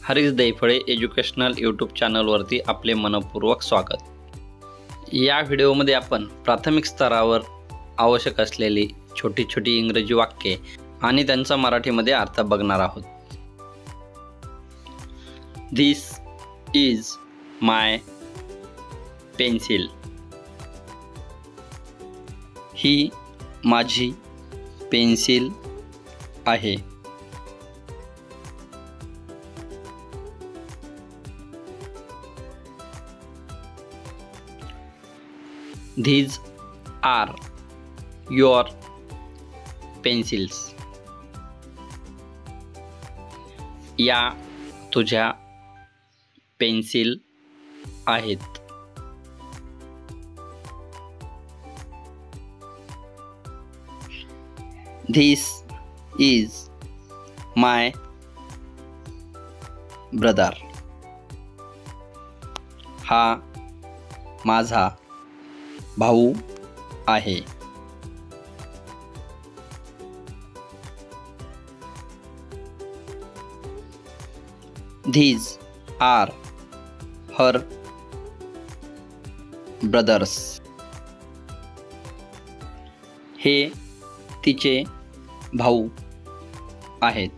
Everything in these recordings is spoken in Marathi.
हरीश दैफळे एज्युकेशनल यूट्यूब चॅनलवरती आपले मनपूर्वक स्वागत। या व्हिडिओमध्ये आपण प्राथमिक स्तरावर आवश्यक असलेली छोटी छोटी इंग्रजी वाक्ये आणि त्यांचा मराठीमध्ये अर्थ बघणार आहोत। This is my pencil. ही माझी पेन्सिल आहे। These are your pencils. या तुझ्या पेन्सिल आहेत। This is my brother. हा माझा भाऊ आहे। These are her brothers. हे तिचे भाऊ आहेत।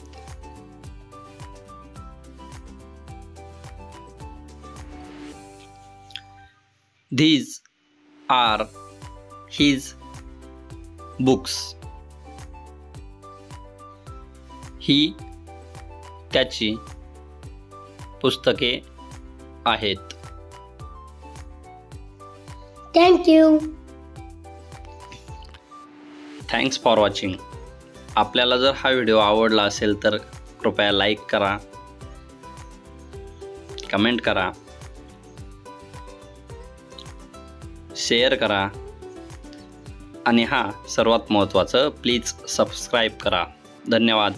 These are his books. ही त्याची पुस्तके आहेत। Thank you. Thanks for watching. आपल्याला जर हा व्हिडिओ आवडला असेल तर कृपया लाईक करा, कमेंट करा, शेअर करा आणि सर्वात महत्त्वाचं प्लीज सबस्क्राईब करा। धन्यवाद।